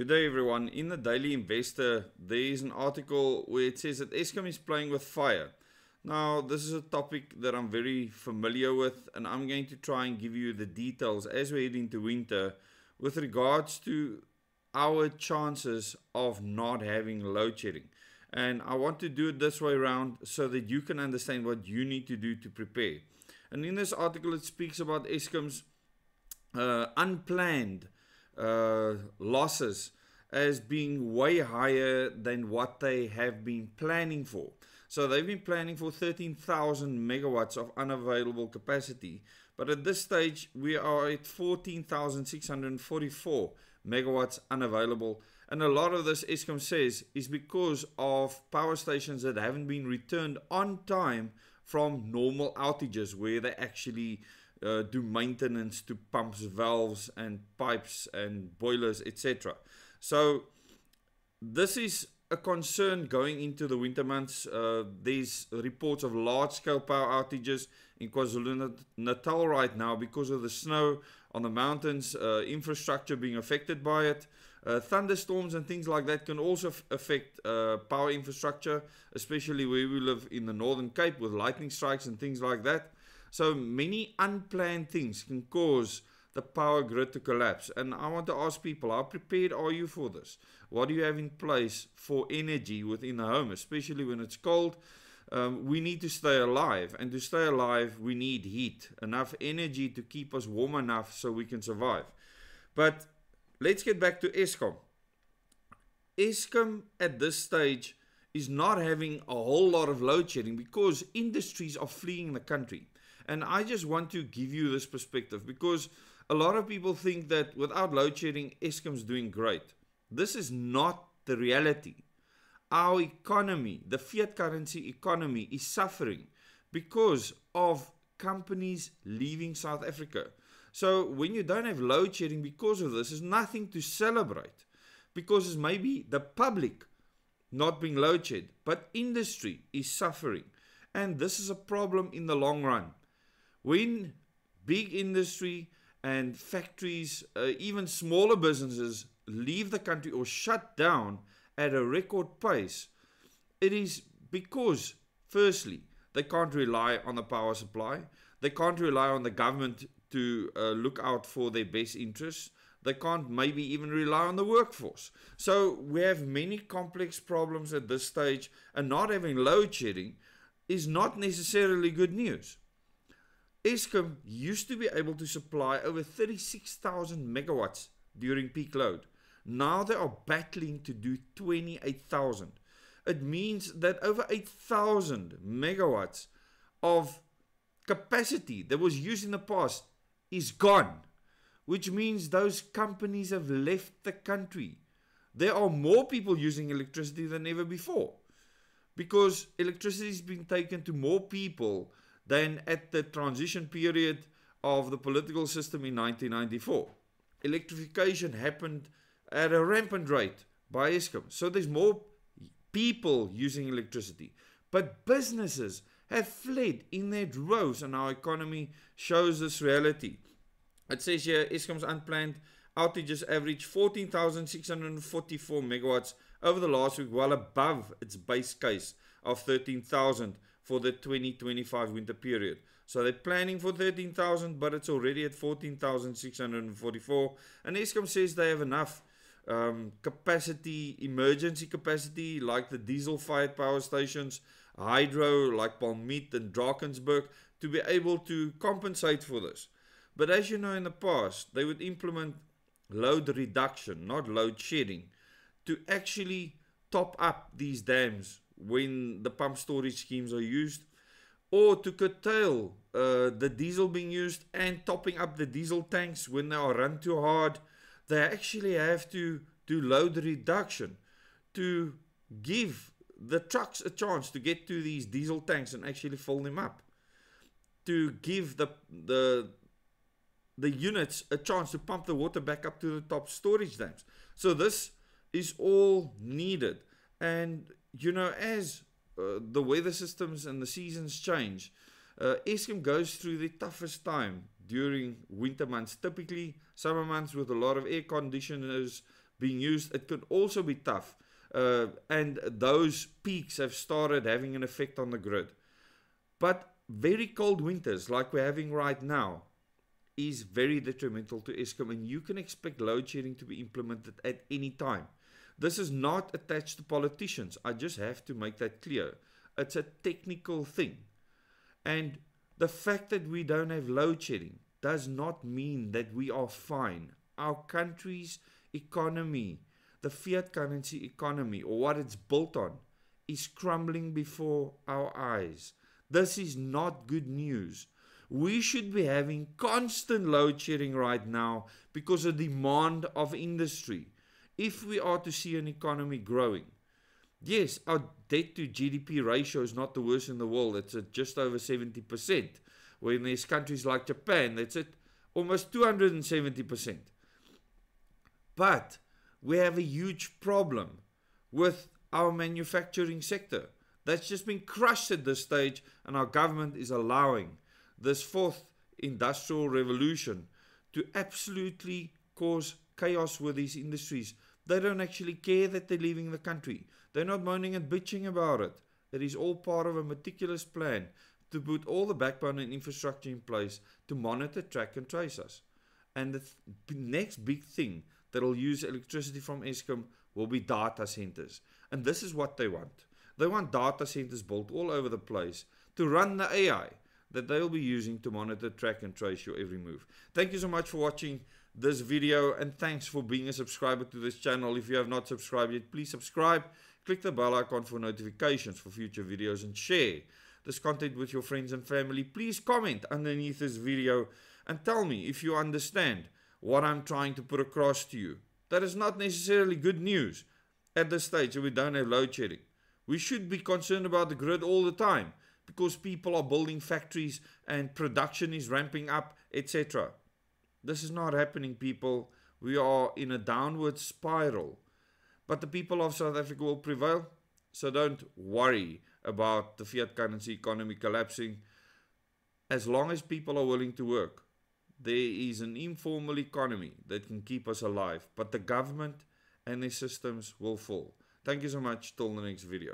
Good day, everyone. In the Daily Investor, there is an article where it says that Eskom is playing with fire. Now, this is a topic that I'm very familiar with, and I'm going to try and give you the details as we head into winter with regards to our chances of not having load shedding. And I want to do it this way around so that you can understand what you need to do to prepare. And in this article, it speaks about Eskom's unplanned losses as being way higher than what they have been planning for. So they've been planning for 13,000 megawatts of unavailable capacity, but at this stage we are at 14,644 megawatts unavailable, and a lot of this, Eskom says, is because of power stations that haven't been returned on time from normal outages where they actually do maintenance to pumps, valves and pipes and boilers, etc. So this is a concern going into the winter months. There's reports of large-scale power outages in KwaZulu-Natal right now because of the snow on the mountains, infrastructure being affected by it. Thunderstorms and things like that can also affect power infrastructure, especially where we live in the Northern Cape with lightning strikes and things like that. So many unplanned things can cause the power grid to collapse. And I want to ask people, how prepared are you for this? What do you have in place for energy within the home, especially when it's cold? We need to stay alive, and to stay alive we need heat, enough energy to keep us warm enough so we can survive. But let's get back to Eskom. Eskom at this stage is not having a whole lot of load shedding because industries are fleeing the country. And I just want to give you this perspective because a lot of people think that without load shedding, Eskom's doing great. This is not the reality. Our economy, the fiat currency economy, is suffering because of companies leaving South Africa. So when you don't have load shedding because of this, there's nothing to celebrate because it's maybe the public not being load shed, but industry is suffering. And this is a problem in the long run. When big industry and factories, even smaller businesses leave the country or shut down at a record pace, it is because, firstly, they can't rely on the power supply. They can't rely on the government to look out for their best interests. They can't maybe even rely on the workforce. So we have many complex problems at this stage, and not having load shedding is not necessarily good news. Eskom used to be able to supply over 36,000 megawatts during peak load. Now they are battling to do 28,000. It means that over 8,000 megawatts of capacity that was used in the past is gone, which means those companies have left the country. There are more people using electricity than ever before because electricity has been taken to more people than at the transition period of the political system in 1994. Electrification happened at a rampant rate by Eskom. So there's more people using electricity. But businesses have fled in their droves, and our economy shows this reality. It says here, Eskom's unplanned outages averaged 14,644 megawatts over the last week, well above its base case of 13,000 for the 2025 winter period. So they're planning for 13,000, but it's already at 14,644. And Eskom says they have enough capacity, emergency capacity, like the diesel-fired power stations, hydro, like Palmiet and Drakensberg, to be able to compensate for this. But as you know, in the past, they would implement load reduction, not load shedding, to actually top up these dams when the pump storage schemes are used, or to curtail the diesel being used and topping up the diesel tanks when they are run too hard. They actually have to do load reduction to give the trucks a chance to get to these diesel tanks and actually fill them up, to give the units a chance to pump the water back up to the top storage dams. So this is all needed. And you know, as the weather systems and the seasons change, Eskom goes through the toughest time during winter months. Typically, summer months with a lot of air conditioners being used, it could also be tough. And those peaks have started having an effect on the grid. But very cold winters like we're having right now is very detrimental to Eskom, and you can expect load shedding to be implemented at any time. This is not attached to politicians. I just have to make that clear. It's a technical thing. And the fact that we don't have load shedding does not mean that we are fine. Our country's economy, the fiat currency economy, or what it's built on, is crumbling before our eyes. This is not good news. We should be having constant load shedding right now because of the demand of industry. If we are to see an economy growing, yes, our debt to GDP ratio is not the worst in the world. It's at just over 70%. When there's countries like Japan, that's at almost 270%. But we have a huge problem with our manufacturing sector. That's just been crushed at this stage, and our government is allowing this fourth industrial revolution to absolutely cause chaos with these industries. They don't actually care that they're leaving the country. They're not moaning and bitching about it. It is all part of a meticulous plan to put all the backbone and infrastructure in place to monitor, track and trace us. And the next big thing that will use electricity from Eskom will be data centers. And this is what they want. They want data centers built all over the place to run the AI that they'll be using to monitor, track and trace your every move. Thank you so much for watching this video, and thanks for being a subscriber to this channel. If you have not subscribed yet, please subscribe. Click the bell icon for notifications for future videos, and share this content with your friends and family. Please comment underneath this video and tell me if you understand what I'm trying to put across to you. That is not necessarily good news at this stage that we don't have load shedding. We should be concerned about the grid all the time because people are building factories and production is ramping up, etc. This is not happening, people. We are in a downward spiral. But the people of South Africa will prevail. So don't worry about the fiat currency economy collapsing. As long as people are willing to work, there is an informal economy that can keep us alive. But the government and their systems will fall. Thank you so much. Till the next video.